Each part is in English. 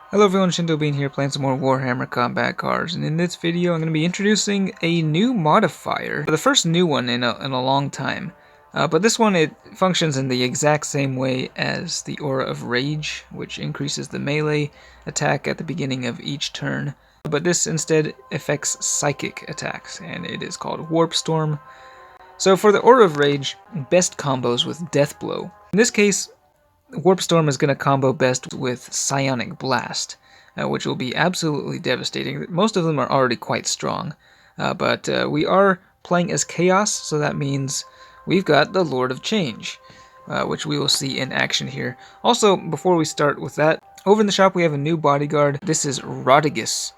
Hello everyone, Shinto Bean here playing some more Warhammer combat cards, and in this video I'm going to be introducing a new modifier. The first new one in a long time. But this one, it functions in the exact same way as the Aura of Rage, which increases the melee attack at the beginning of each turn. But this instead affects psychic attacks, and it is called Warp Storm. So for the Aura of Rage, best combos with Death Blow. In this case, Warp Storm is going to combo best with Psionic Blast, which will be absolutely devastating. Most of them are already quite strong, but we are playing as Chaos, so that means we've got the Lord of Change, which we will see in action here. Also, before we start with that, over in the shop we have a new bodyguard. This is Rodigus,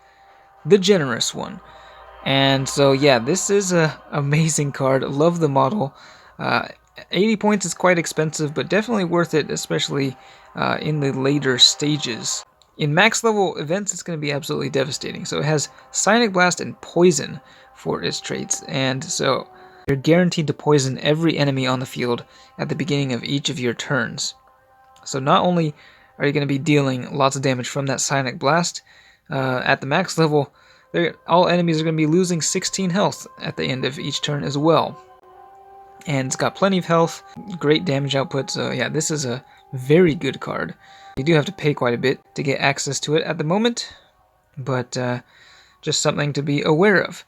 the Generous One. And so yeah, this is an amazing card. Love the model. 80 points is quite expensive, but definitely worth it, especially in the later stages. In max level events, it's going to be absolutely devastating. So it has Psionic Blast and Poison for its traits, and so you're guaranteed to poison every enemy on the field at the beginning of each of your turns. So not only are you going to be dealing lots of damage from that Psionic Blast, at the max level, all enemies are going to be losing 16 health at the end of each turn as well. And it's got plenty of health, great damage output, so yeah, this is a very good card. You do have to pay quite a bit to get access to it at the moment, but just something to be aware of.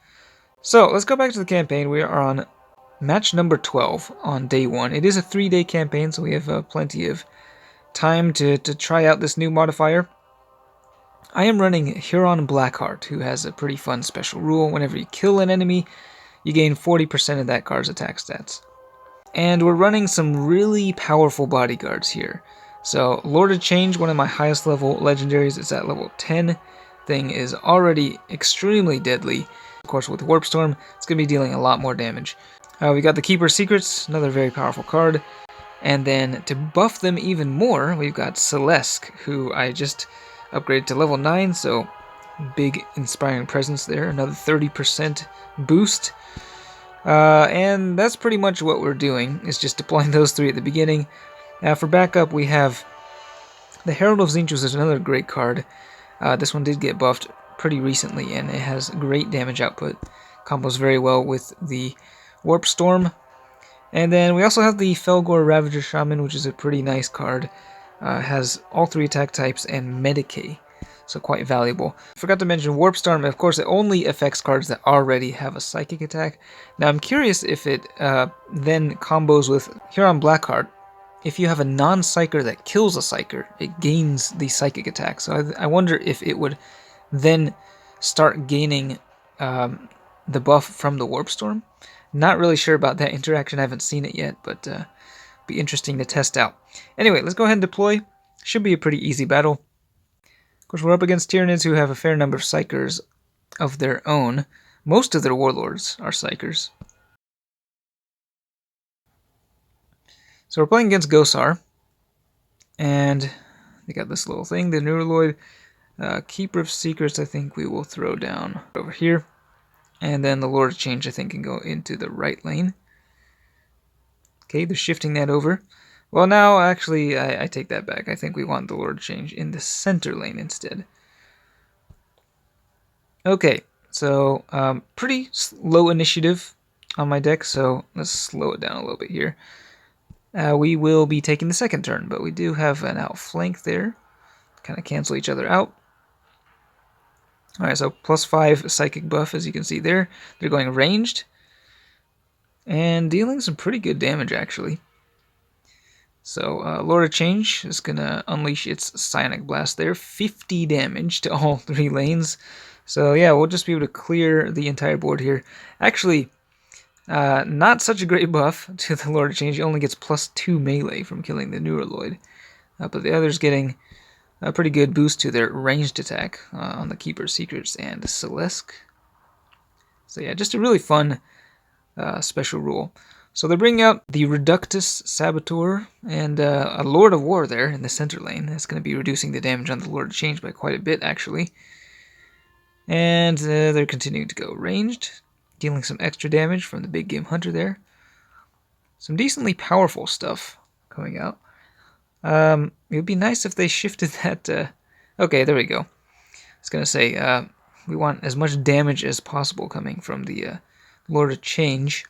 So let's go back to the campaign. We are on match number 12 on day 1. It is a 3-day campaign, so we have plenty of time to try out this new modifier. I am running Huron Blackheart, who has a pretty fun special rule. Whenever you kill an enemy, you gain 40% of that card's attack stats. And we're running some really powerful bodyguards here. So Lord of Change, one of my highest level legendaries, is at level 10. Thing is already extremely deadly. Of course, with Warp Storm, it's going to be dealing a lot more damage. We got the Keeper's Secrets, another very powerful card. And then to buff them even more, we've got Celeste, who I just upgraded to level 9, so big inspiring presence there, another 30% boost. And that's pretty much what we're doing, is just deploying those 3 at the beginning. Now for backup, we have the Herald of Tzeentch, which is another great card. This one did get buffed pretty recently, and it has great damage output. Combos very well with the Warp Storm. And then we also have the Felgor Ravager Shaman, which is a pretty nice card. Has all 3 attack types and Medicae, so quite valuable. Forgot to mention Warp Storm. Of course, it only affects cards that already have a psychic attack. Now I'm curious if it then combos with Huron Blackheart. If you have a non-psyker that kills a psyker, it gains the psychic attack. So I wonder if it would then start gaining the buff from the Warp Storm. Not really sure about that interaction. I haven't seen it yet, but be interesting to test out. Anyway, let's go ahead and deploy. Should be a pretty easy battle. Of course, we're up against Tyranids, who have a fair number of Psykers of their own. Most of their Warlords are Psykers. So we're playing against Gosar. And they got this little thing, the Neuraloid. Keeper of Secrets, I think we will throw down over here. And then the Lord of Change, I think, can go into the right lane. Okay, they're shifting that over. Well, now, actually, I take that back. I think we want the Lord of Change in the center lane instead. Okay, so pretty low initiative on my deck, so let's slow it down a little bit here. We will be taking the second turn, but we do have an outflank there. Kind of cancel each other out. Alright, so +5 psychic buff, as you can see there. They're going ranged. And dealing some pretty good damage, actually. So, Lord of Change is going to unleash its Psionic Blast there. 50 damage to all 3 lanes. So, yeah, we'll just be able to clear the entire board here. Actually, not such a great buff to the Lord of Change. He only gets +2 melee from killing the Neuraloid. But the other's getting a pretty good boost to their ranged attack on the Keeper's Secrets and Celeste. So, yeah, just a really fun special rule. So they're bringing out the Reductus Saboteur and a Lord of War there in the center lane. That's going to be reducing the damage on the Lord of Change by quite a bit, actually. And they're continuing to go ranged, dealing some extra damage from the Big Game Hunter there. Some decently powerful stuff coming out. It would be nice if they shifted that Okay, there we go. I was gonna say, we want as much damage as possible coming from the Lord of Change.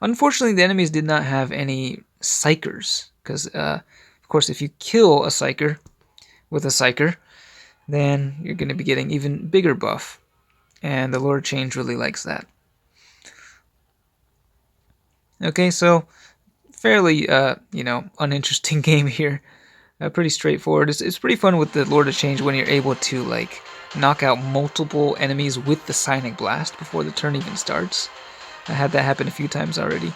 Unfortunately, the enemies did not have any Psychers, because, of course, if you kill a Psyker with a Psyker, then you're going to be getting even bigger buff, and the Lord of Change really likes that. Okay, so fairly, uninteresting game here. Pretty straightforward. It's pretty fun with the Lord of Change when you're able to, like, knock out multiple enemies with the Psionic Blast before the turn even starts. I had that happen a few times already.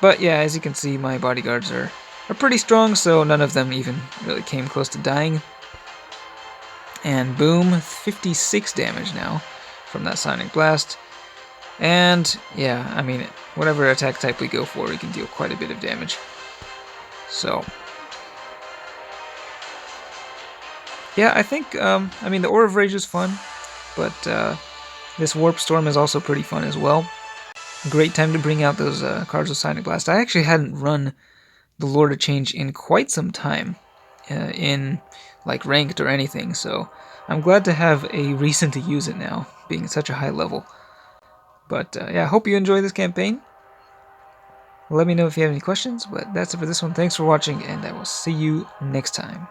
But yeah, as you can see, my bodyguards are pretty strong, so none of them even really came close to dying. And boom, 56 damage now from that Psionic Blast. And yeah, I mean, whatever attack type we go for, we can deal quite a bit of damage. So yeah, I think, I mean, the Aura of Rage is fun, but this Warp Storm is also pretty fun as well. Great time to bring out those cards with Psionic Blast. I actually hadn't run the Lord of Change in quite some time, in like ranked or anything, so I'm glad to have a reason to use it now, being at such a high level. But yeah, I hope you enjoy this campaign. Let me know if you have any questions, but that's it for this one. Thanks for watching, and I will see you next time.